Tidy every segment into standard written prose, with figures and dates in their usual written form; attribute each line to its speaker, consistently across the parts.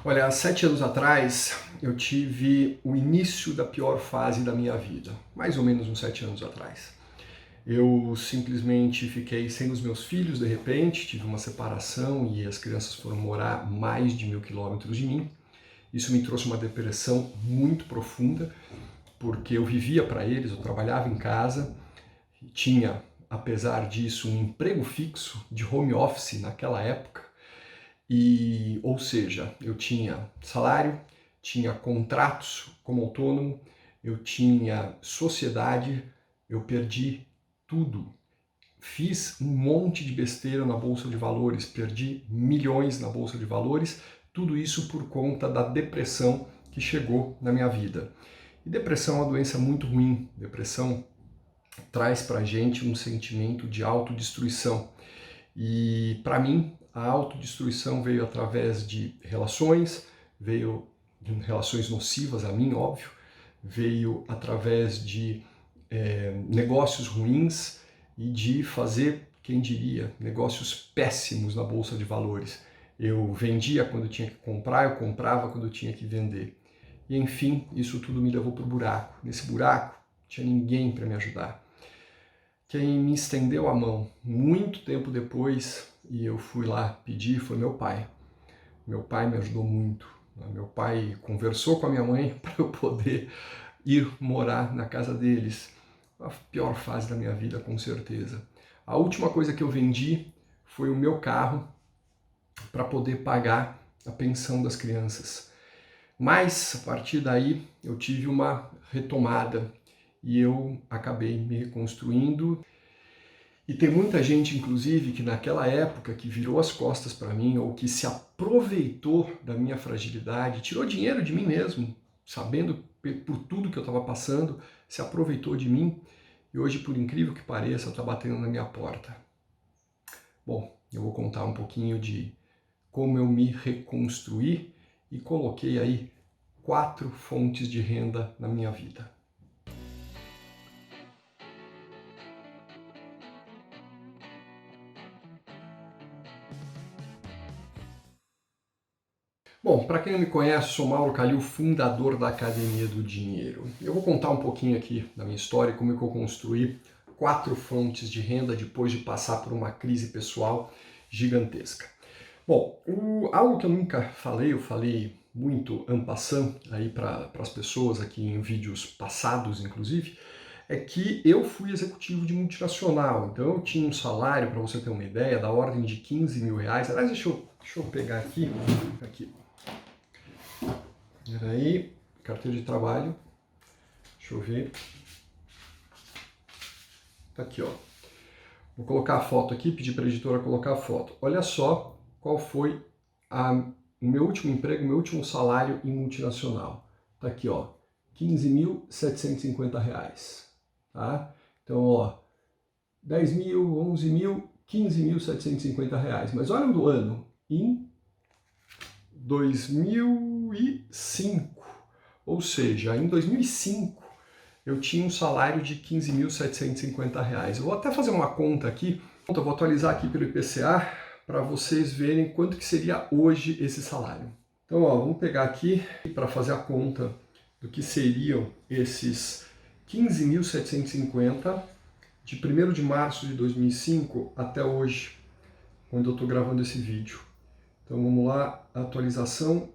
Speaker 1: Olha, há 7 anos atrás eu tive o início da pior fase da minha vida, mais ou menos uns 7 anos atrás. Eu simplesmente fiquei sem os meus filhos de repente, tive uma separação e as crianças foram morar mais de 1.000 quilômetros de mim. Isso me trouxe uma depressão muito profunda, porque eu vivia para eles, eu trabalhava em casa, tinha, apesar disso, um emprego fixo de home office naquela época. Ou seja, eu tinha salário, tinha contratos como autônomo, eu tinha sociedade, eu perdi tudo. Fiz um monte de besteira na bolsa de valores, perdi milhões na bolsa de valores, tudo isso por conta da depressão que chegou na minha vida. E depressão é uma doença muito ruim. Depressão traz pra gente um sentimento de autodestruição. E para mim, a autodestruição veio através de relações, veio de relações nocivas a mim, óbvio, veio através de negócios ruins e de fazer, quem diria, negócios péssimos na bolsa de valores. Eu vendia quando eu tinha que comprar, eu comprava quando eu tinha que vender. E enfim, isso tudo me levou para o buraco. Nesse buraco, não tinha ninguém para me ajudar. Quem me estendeu a mão muito tempo depois, e eu fui lá pedir, foi meu pai. Meu pai me ajudou muito. Meu pai conversou com a minha mãe para eu poder ir morar na casa deles. A pior fase da minha vida, com certeza. A última coisa que eu vendi foi o meu carro para poder pagar a pensão das crianças. Mas, a partir daí, eu tive uma retomada e eu acabei me reconstruindo. E tem muita gente, inclusive, que naquela época que virou as costas para mim ou que se aproveitou da minha fragilidade, tirou dinheiro de mim mesmo, sabendo por tudo que eu estava passando, se aproveitou de mim e hoje, por incrível que pareça, está batendo na minha porta. Bom, eu vou contar um pouquinho de como eu me reconstruí e coloquei aí 4 fontes de renda na minha vida. Bom, para quem não me conhece, sou Mauro Calil, fundador da Academia do Dinheiro. Eu vou contar um pouquinho aqui da minha história, como é que eu construí 4 fontes de renda depois de passar por uma crise pessoal gigantesca. Bom, algo que eu nunca falei, eu falei muito en passant aí para as pessoas aqui em vídeos passados, inclusive, é que eu fui executivo de multinacional. Então eu tinha um salário, para você ter uma ideia, da ordem de 15 mil reais. Aliás, deixa eu pegar aqui. Peraí, carteira de trabalho, deixa eu ver, tá aqui, ó. Vou colocar a foto aqui, pedir para a editora colocar a foto. Olha só qual foi o meu último emprego, o meu último salário em multinacional. Tá aqui, ó, R$15.750, tá? Então, ó, 10 mil, 11 mil, 15.750. Mas olha do ano, em 2005. Ou seja, em 2005 eu tinha um salário de R$15.750. Eu vou até fazer uma conta aqui, eu vou atualizar aqui pelo IPCA para vocês verem quanto que seria hoje esse salário. Então, ó, vamos pegar aqui para fazer a conta do que seriam esses 15.750 de 1º de março de 2005 até hoje, quando eu estou gravando esse vídeo. Então vamos lá, atualização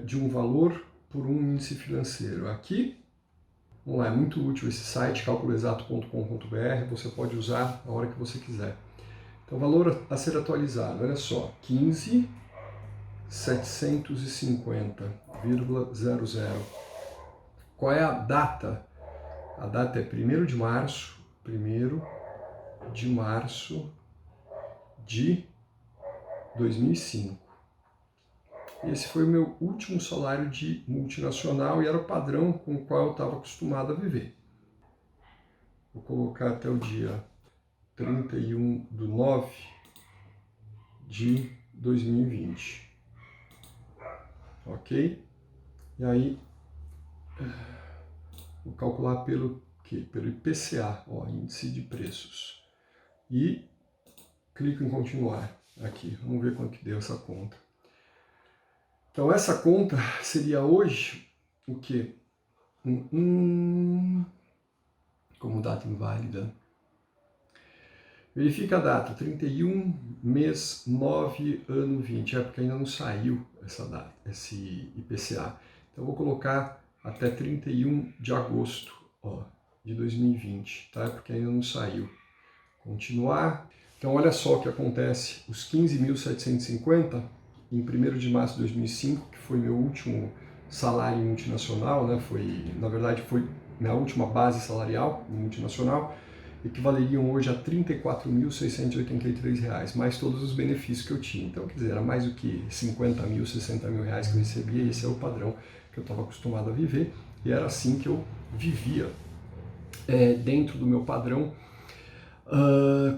Speaker 1: de um valor por um índice financeiro. Aqui, vamos lá, é muito útil esse site, calculoexato.com.br, você pode usar a hora que você quiser. Então, valor a ser atualizado, olha só, 15.750,00. Qual é a data? A data é 1º de março, 1º de março de 2005. Esse foi o meu último salário de multinacional e era o padrão com o qual eu estava acostumado a viver. Vou colocar até o dia 31/9 de 2020. Ok? E aí, vou calcular pelo quê? Pelo IPCA, ó, índice de preços. E clico em continuar aqui. Vamos ver quanto que deu essa conta. Então essa conta seria hoje o quê? Como data inválida. Verifica a data, 31, mês 9, ano 20. É porque ainda não saiu essa data, esse IPCA. Então eu vou colocar até 31 de agosto, ó, de 2020, tá? Porque ainda não saiu. Continuar. Então olha só o que acontece. Os 15.750 em 1º de março de 2005, que foi meu último salário multinacional, né? Na verdade foi minha última base salarial multinacional, equivaleriam hoje a R$ 34.683, mais todos os benefícios que eu tinha. Então, quer dizer, era mais do que 50 mil, 60 mil reais que eu recebia, e esse é o padrão que eu estava acostumado a viver, e era assim que eu vivia dentro do meu padrão.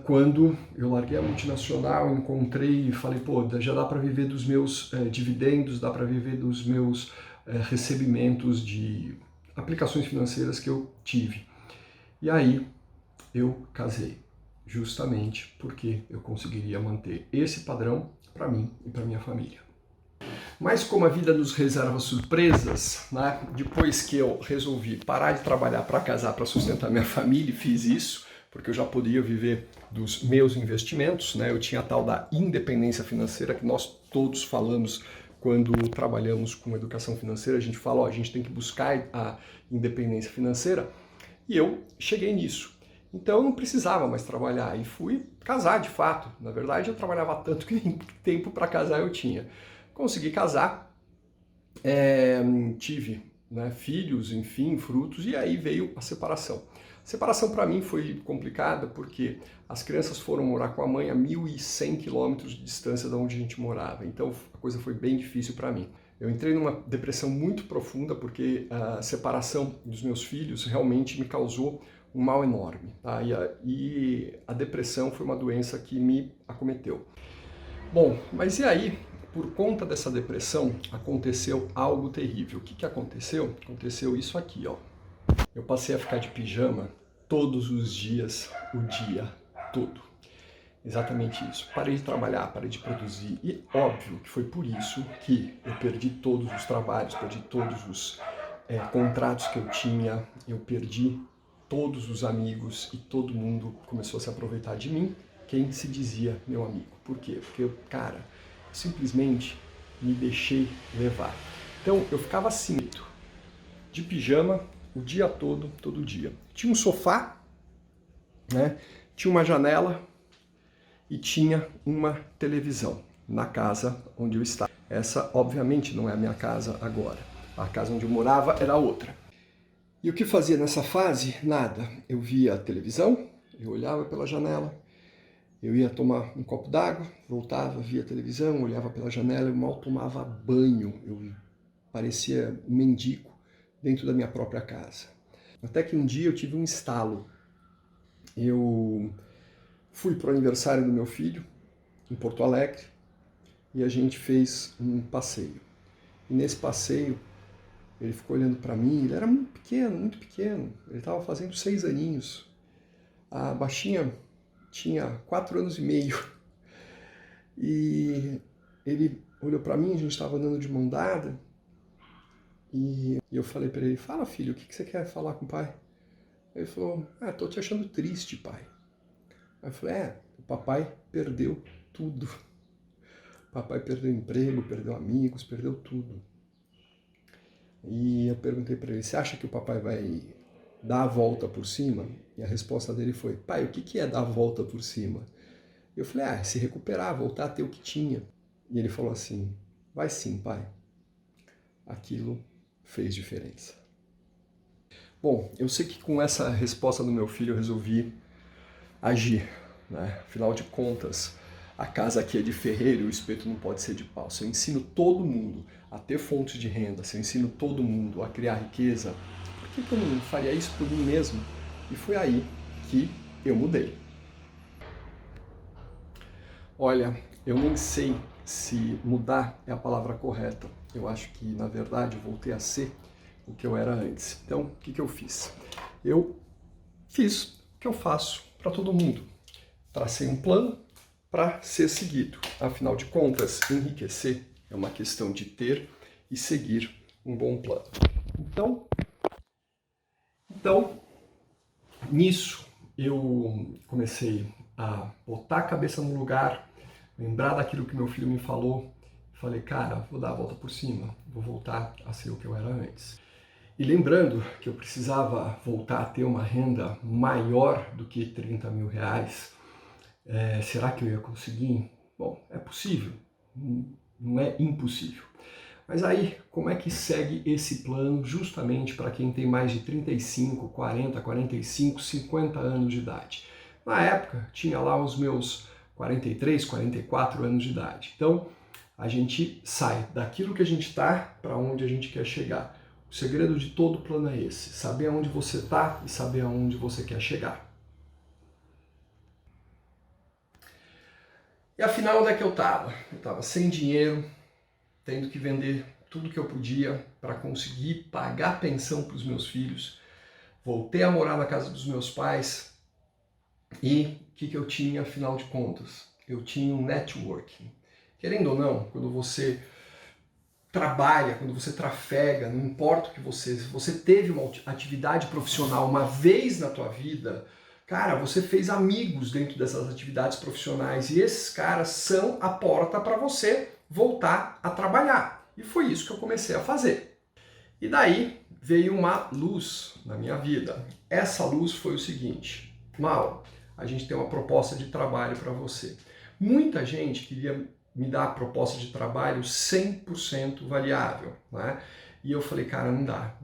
Speaker 1: Quando eu larguei a multinacional, encontrei e falei, pô, já dá para viver dos meus dividendos, dá para viver dos meus recebimentos de aplicações financeiras que eu tive. E aí eu casei, justamente porque eu conseguiria manter esse padrão para mim e para minha família. Mas como a vida nos reserva surpresas, né? Depois que eu resolvi parar de trabalhar para casar, para sustentar minha família, e fiz isso, porque eu já podia viver dos meus investimentos, né? Eu tinha a tal da independência financeira que nós todos falamos quando trabalhamos com educação financeira. A gente fala, ó, a gente tem que buscar a independência financeira, e eu cheguei nisso. Então eu não precisava mais trabalhar e fui casar de fato. Na verdade eu trabalhava tanto que nem tempo para casar eu tinha. Consegui casar, tive, né, filhos, enfim, frutos, e aí veio a separação. A separação para mim foi complicada porque as crianças foram morar com a mãe a 1.100 quilômetros de distância de onde a gente morava. Então a coisa foi bem difícil para mim. Eu entrei numa depressão muito profunda porque a separação dos meus filhos realmente me causou um mal enorme. Tá? E a depressão foi uma doença que me acometeu. Bom, mas e aí, por conta dessa depressão, aconteceu algo terrível. O que aconteceu? Aconteceu isso aqui, ó. Eu passei a ficar de pijama todos os dias, o dia todo. Exatamente isso. Parei de trabalhar, parei de produzir. E óbvio que foi por isso que eu perdi todos os trabalhos, perdi todos os contratos que eu tinha, eu perdi todos os amigos e todo mundo começou a se aproveitar de mim, quem se dizia meu amigo. Por quê? Porque eu, cara, simplesmente me deixei levar. Então eu ficava assim, de pijama, o dia todo, todo dia. Tinha um sofá, né? Tinha uma janela e tinha uma televisão na casa onde eu estava. Essa, obviamente, não é a minha casa agora. A casa onde eu morava era outra. E o que fazia nessa fase? Nada. Eu via a televisão, eu olhava pela janela, eu ia tomar um copo d'água, voltava, via a televisão, olhava pela janela, eu mal tomava banho. Eu parecia um mendigo dentro da minha própria casa. Até que um dia eu tive um estalo. Eu fui para o aniversário do meu filho, em Porto Alegre, e a gente fez um passeio. E nesse passeio, ele ficou olhando para mim, ele era muito pequeno, ele estava fazendo 6 aninhos. A baixinha tinha 4 anos e meio. E ele olhou para mim, a gente estava andando de mão dada, e eu falei para ele, fala filho, o que você quer falar com o pai? Ele falou, tô te achando triste, pai. Aí eu falei, o papai perdeu tudo. O papai perdeu emprego, perdeu amigos, perdeu tudo. E eu perguntei para ele, você acha que o papai vai dar a volta por cima? E a resposta dele foi, pai, o que é dar a volta por cima? Eu falei, se recuperar, voltar a ter o que tinha. E ele falou assim, vai sim, pai. Aquilo fez diferença. Bom, eu sei que com essa resposta do meu filho eu resolvi agir, né? Afinal de contas, a casa aqui é de ferreiro e o espeto não pode ser de pau. Se eu ensino todo mundo a ter fontes de renda, se eu ensino todo mundo a criar riqueza, por que eu não faria isso por mim mesmo? E foi aí que eu mudei. Olha, eu nem sei se mudar é a palavra correta. Eu acho que, na verdade, eu voltei a ser o que eu era antes. Então, o que eu fiz? Eu fiz o que eu faço para todo mundo. Tracei um plano para ser seguido. Afinal de contas, enriquecer é uma questão de ter e seguir um bom plano. Então nisso eu comecei a botar a cabeça no lugar, lembrar daquilo que meu filho me falou. Falei, cara, vou dar a volta por cima, vou voltar a ser o que eu era antes. E lembrando que eu precisava voltar a ter uma renda maior do que 30 mil reais, será que eu ia conseguir? Bom, é possível, não é impossível. Mas aí, como é que segue esse plano justamente para quem tem mais de 35, 40, 45, 50 anos de idade? Na época, tinha lá os meus 43, 44 anos de idade. Então, a gente sai daquilo que a gente está para onde a gente quer chegar. O segredo de todo plano é esse, saber aonde você está e saber aonde você quer chegar. E afinal, onde é que eu estava? Eu estava sem dinheiro, tendo que vender tudo que eu podia para conseguir pagar a pensão para os meus filhos. Voltei a morar na casa dos meus pais e o que eu tinha, afinal de contas? Eu tinha um networking. Querendo ou não, quando você trabalha, quando você trafega, não importa o que se você teve uma atividade profissional uma vez na tua vida, cara, você fez amigos dentro dessas atividades profissionais e esses caras são a porta para você voltar a trabalhar. E foi isso que eu comecei a fazer. E daí veio uma luz na minha vida. Essa luz foi o seguinte: Mauro, a gente tem uma proposta de trabalho para você. Muita gente queria me dar a proposta de trabalho 100% variável, né? E eu falei, cara, não dá.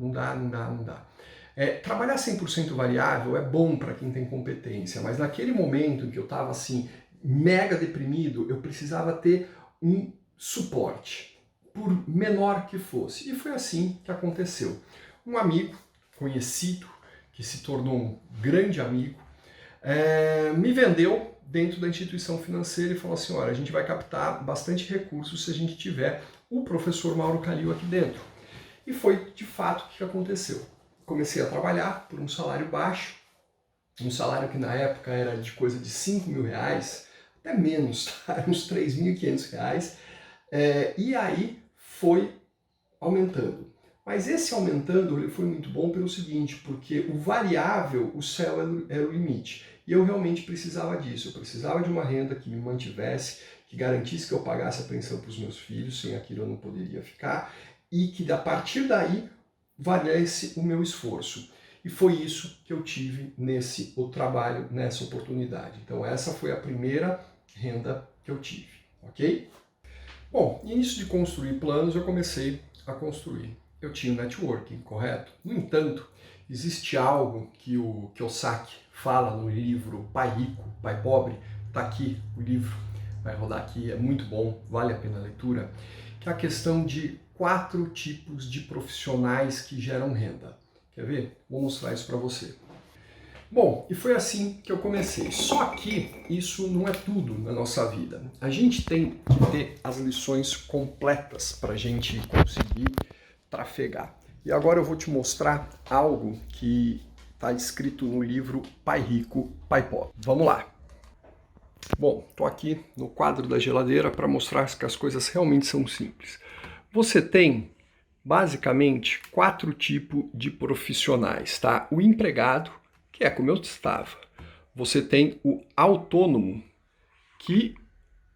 Speaker 1: Trabalhar 100% variável é bom para quem tem competência, mas naquele momento em que eu estava assim, mega deprimido, eu precisava ter um suporte, por menor que fosse. E foi assim que aconteceu. Um amigo conhecido, que se tornou um grande amigo, me vendeu dentro da instituição financeira e falou assim, olha, a gente vai captar bastante recursos se a gente tiver o professor Mauro Kalil aqui dentro. E foi de fato o que aconteceu. Comecei a trabalhar por um salário baixo, um salário que na época era de coisa de 5 mil reais, até menos, tá? Uns 3.500 reais, e aí foi aumentando. Mas esse aumentando ele foi muito bom pelo seguinte, porque o variável, o céu era o limite. E eu realmente precisava disso, eu precisava de uma renda que me mantivesse, que garantisse que eu pagasse a pensão para os meus filhos, sem aquilo eu não poderia ficar, e que a partir daí valesse o meu esforço. E foi isso que eu tive o trabalho, nessa oportunidade. Então essa foi a primeira renda que eu tive, ok? Bom, início de construir planos, eu comecei a construir. Eu tinha um networking, correto? No entanto, existe algo que o Kiyosaki fala no livro Pai Rico, Pai Pobre. Está aqui o livro, vai rodar aqui, é muito bom, vale a pena a leitura, que é a questão de 4 tipos de profissionais que geram renda. Quer ver? Vou mostrar isso para você. Bom, e foi assim que eu comecei. Só que isso não é tudo na nossa vida. A gente tem que ter as lições completas para a gente conseguir trafegar. E agora eu vou te mostrar algo que está escrito no livro Pai Rico, Pai Pobre. Vamos lá. Bom, estou aqui no quadro da geladeira para mostrar que as coisas realmente são simples. Você tem basicamente 4 tipos de profissionais, tá? O empregado, que é como eu estava. Você tem o autônomo, que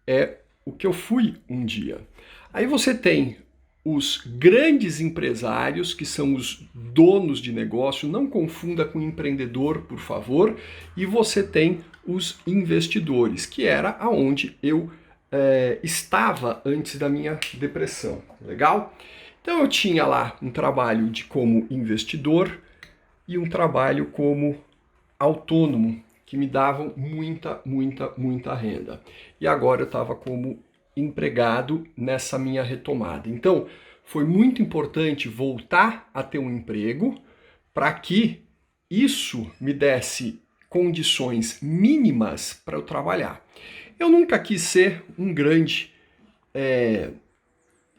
Speaker 1: é o que eu fui um dia. Aí você tem os grandes empresários, que são os donos de negócio, não confunda com empreendedor, por favor, e você tem os investidores, que era aonde eu estava antes da minha depressão, legal? Então eu tinha lá um trabalho como investidor e um trabalho como autônomo, que me davam muita renda. E agora eu estava como empregado nessa minha retomada. Então, foi muito importante voltar a ter um emprego para que isso me desse condições mínimas para eu trabalhar. Eu nunca quis ser um grande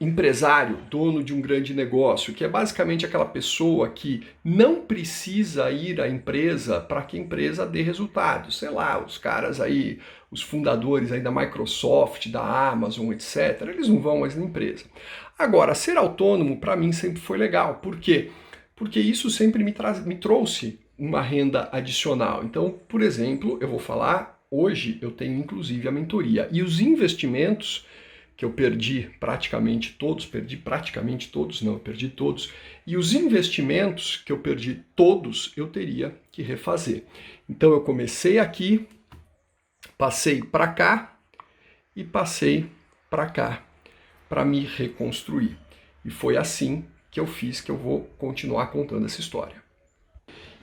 Speaker 1: empresário, dono de um grande negócio, que é basicamente aquela pessoa que não precisa ir à empresa para que a empresa dê resultados. Sei lá, os caras aí, os fundadores aí da Microsoft, da Amazon, etc., eles não vão mais na empresa. Agora, ser autônomo para mim sempre foi legal. Por quê? Porque isso sempre me trouxe uma renda adicional. Então, por exemplo, eu vou falar, hoje eu tenho inclusive a mentoria. E os investimentos que eu perdi praticamente todos, eu perdi todos, e os investimentos que eu perdi todos, eu teria que refazer. Então eu comecei aqui, passei para cá e passei para cá, para me reconstruir. E foi assim que eu fiz, que eu vou continuar contando essa história.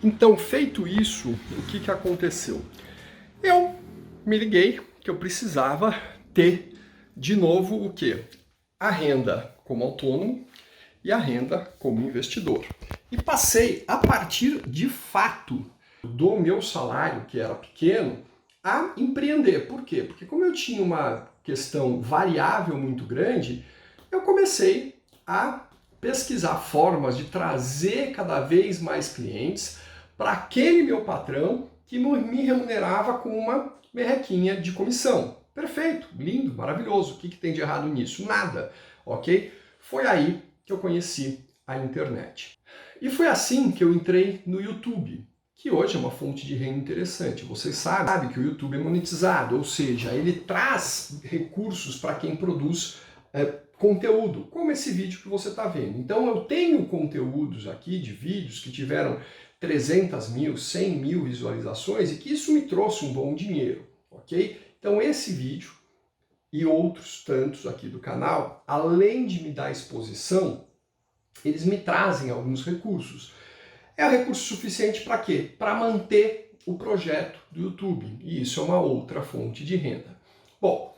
Speaker 1: Então, feito isso, o que aconteceu? Eu me liguei que eu precisava ter de novo o quê? A renda como autônomo e a renda como investidor. E passei, a partir de fato do meu salário, que era pequeno, a empreender. Por quê? Porque como eu tinha uma questão variável muito grande, eu comecei a pesquisar formas de trazer cada vez mais clientes para aquele meu patrão que me remunerava com uma merrequinha de comissão. Perfeito, lindo, maravilhoso. O que tem de errado nisso? Nada, ok? Foi aí que eu conheci a internet. E foi assim que eu entrei no YouTube, que hoje é uma fonte de renda interessante. Vocês sabem que o YouTube é monetizado, ou seja, ele traz recursos para quem produz conteúdo, como esse vídeo que você está vendo. Então eu tenho conteúdos aqui de vídeos que tiveram 300 mil, 100 mil visualizações e que isso me trouxe um bom dinheiro, ok? Então esse vídeo e outros tantos aqui do canal, além de me dar exposição, eles me trazem alguns recursos. É recurso suficiente para quê? Para manter o projeto do YouTube. E isso é uma outra fonte de renda. Bom,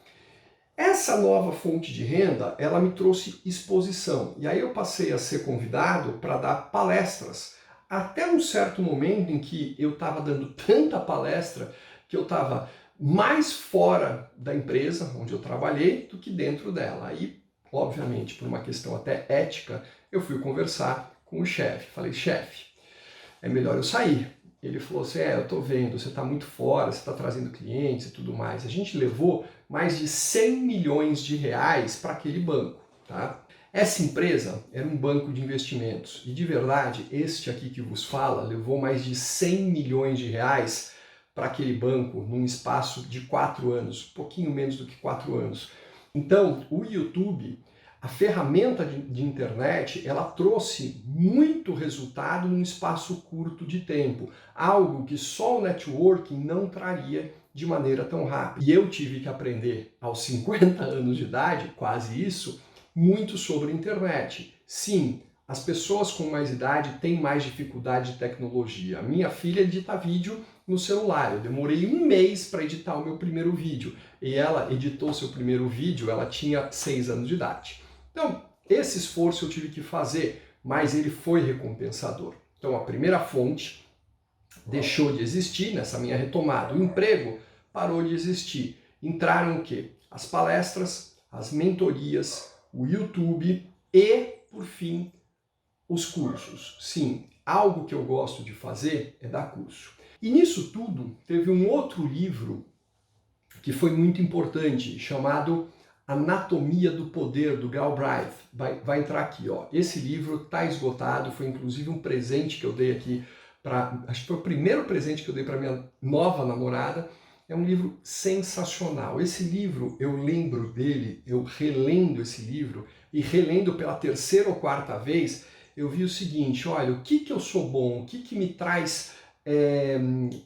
Speaker 1: essa nova fonte de renda, ela me trouxe exposição. E aí eu passei a ser convidado para dar palestras. Até um certo momento em que eu estava dando tanta palestra que eu estava mais fora da empresa onde eu trabalhei do que dentro dela. Aí, obviamente, por uma questão até ética, eu fui conversar com o chefe. Falei, chefe, é melhor eu sair. Ele falou assim, eu tô vendo, você está muito fora, você está trazendo clientes e tudo mais. A gente levou mais de 100 milhões de reais para aquele banco, tá? Essa empresa era um banco de investimentos e, de verdade, este aqui que vos fala levou mais de 100 milhões de reais para aquele banco num espaço de 4 anos, um pouquinho menos do que 4 anos. Então, o YouTube, a ferramenta de internet, ela trouxe muito resultado num espaço curto de tempo, algo que só o networking não traria de maneira tão rápida. E eu tive que aprender aos 50 anos de idade, quase isso, muito sobre a internet. Sim, as pessoas com mais idade têm mais dificuldade de tecnologia. A minha filha edita vídeo no celular. Eu demorei 1 mês para editar o meu primeiro vídeo. E ela editou seu primeiro vídeo, ela tinha 6 anos de idade. Então, esse esforço eu tive que fazer, mas ele foi recompensador. Então, a primeira fonte deixou de existir nessa minha retomada. O emprego parou de existir. Entraram o quê? As palestras, as mentorias, o YouTube e, por fim, os cursos. Sim, algo que eu gosto de fazer é dar curso. E nisso tudo, teve um outro livro que foi muito importante, chamado Anatomia do Poder, do Galbraith. Vai entrar aqui, ó. Esse livro está esgotado, foi inclusive um presente que eu dei aqui acho que foi o primeiro presente que eu dei para minha nova namorada. É um livro sensacional. Esse livro, eu lembro dele, eu relendo esse livro, e relendo pela 3ª ou 4ª vez, eu vi o seguinte, olha, o que eu sou bom, o que me traz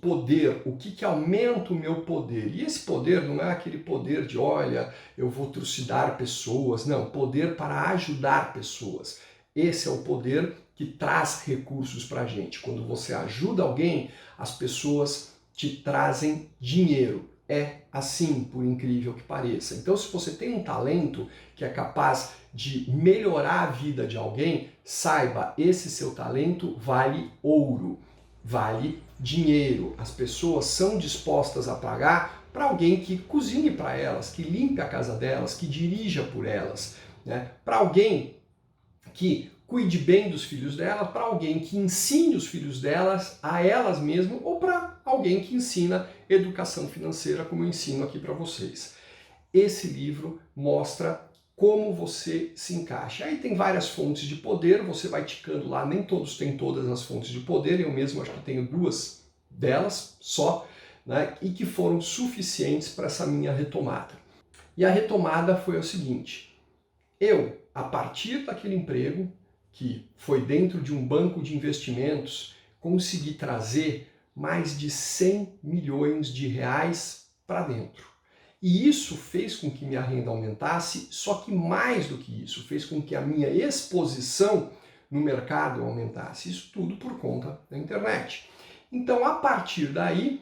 Speaker 1: poder, o que aumenta o meu poder. E esse poder não é aquele poder de, olha, eu vou trucidar pessoas, não, poder para ajudar pessoas. Esse é o poder que traz recursos para a gente. Quando você ajuda alguém, as pessoas te trazem dinheiro. É assim, por incrível que pareça. Então, se você tem um talento que é capaz de melhorar a vida de alguém, saiba, esse seu talento vale ouro, vale dinheiro. As pessoas são dispostas a pagar para alguém que cozinhe para elas, que limpe a casa delas, que dirija por elas. né? Para alguém que cuide bem dos filhos dela, para alguém que ensine os filhos delas a elas mesmas, ou para alguém que ensina educação financeira, como eu ensino aqui para vocês. Esse livro mostra como você se encaixa. Aí tem várias fontes de poder, você vai ticando lá, nem todos têm todas as fontes de poder, eu mesmo acho que tenho 2 delas só, né, e que foram suficientes para essa minha retomada. E a retomada foi o seguinte: eu, a partir daquele emprego, que foi dentro de um banco de investimentos, consegui trazer mais de 100 milhões de reais para dentro. E isso fez com que minha renda aumentasse, só que mais do que isso, fez com que a minha exposição no mercado aumentasse. Isso tudo por conta da internet. Então, a partir daí,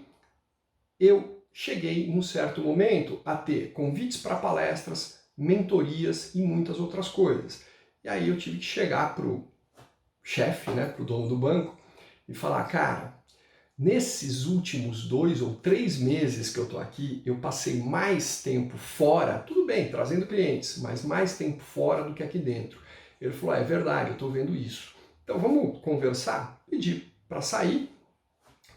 Speaker 1: eu cheguei, num certo momento, a ter convites para palestras, mentorias e muitas outras coisas. E aí eu tive que chegar para o chefe, né, para o dono do banco, e falar, cara, nesses últimos 2 ou 3 meses que eu estou aqui, eu passei mais tempo fora, tudo bem, trazendo clientes, mas mais tempo fora do que aqui dentro. Ele falou, é verdade, eu estou vendo isso. Então vamos conversar? Pedi para sair,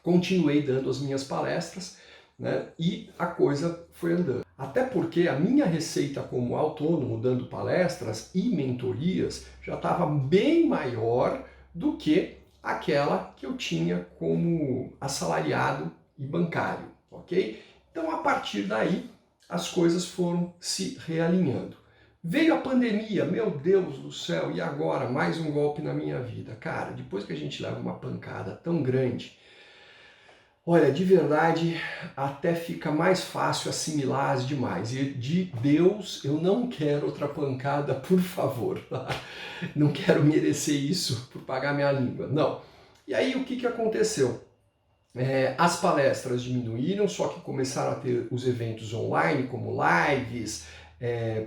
Speaker 1: continuei dando as minhas palestras, né, e a coisa foi andando. Até porque a minha receita como autônomo, dando palestras e mentorias, já estava bem maior do que aquela que eu tinha como assalariado e bancário, ok? Então, a partir daí, as coisas foram se realinhando. Veio a pandemia, meu Deus do céu, e agora mais um golpe na minha vida. Cara, depois que a gente leva uma pancada tão grande, olha, de verdade, até fica mais fácil assimilar as demais. E de Deus, eu não quero outra pancada, por favor. Não quero merecer isso por pagar minha língua, não. E aí, o que aconteceu? As palestras diminuíram, só que começaram a ter os eventos online, como lives,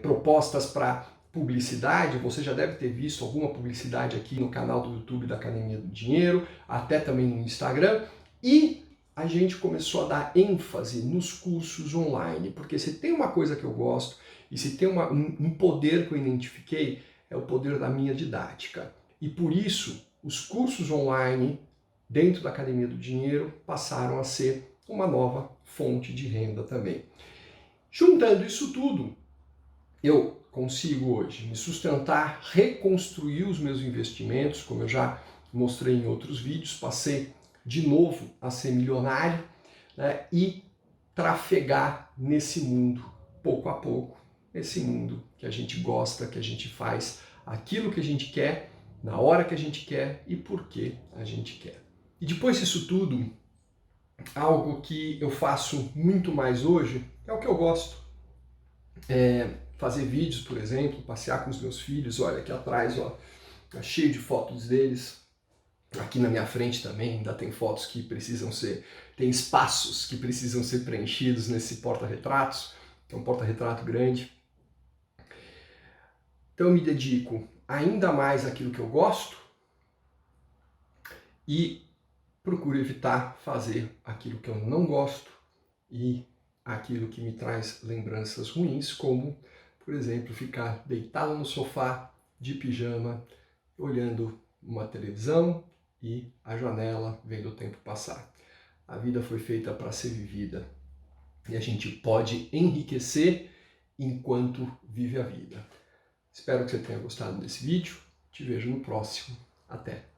Speaker 1: propostas para publicidade. Você já deve ter visto alguma publicidade aqui no canal do YouTube da Academia do Dinheiro, até também no Instagram. E a gente começou a dar ênfase nos cursos online, porque se tem uma coisa que eu gosto e se tem um poder que eu identifiquei, é o poder da minha didática. E por isso, os cursos online dentro da Academia do Dinheiro passaram a ser uma nova fonte de renda também. Juntando isso tudo, eu consigo hoje me sustentar, reconstruir os meus investimentos, como eu já mostrei em outros vídeos, passei de novo a ser milionário, né, e trafegar nesse mundo, pouco a pouco, nesse mundo que a gente gosta, que a gente faz aquilo que a gente quer, na hora que a gente quer e por que a gente quer. E depois disso tudo, algo que eu faço muito mais hoje é o que eu gosto. Fazer vídeos, por exemplo, passear com os meus filhos, olha aqui atrás, ó, tá cheio de fotos deles. Aqui na minha frente também ainda tem fotos que precisam ser, tem espaços que precisam ser preenchidos nesse porta-retratos, que é um porta-retrato grande. Então eu me dedico ainda mais àquilo que eu gosto e procuro evitar fazer aquilo que eu não gosto e aquilo que me traz lembranças ruins, como, por exemplo, ficar deitado no sofá, de pijama, olhando uma televisão e a janela, vendo o tempo passar. A vida foi feita para ser vivida e a gente pode enriquecer enquanto vive a vida. Espero que você tenha gostado desse vídeo. Te vejo no próximo. Até!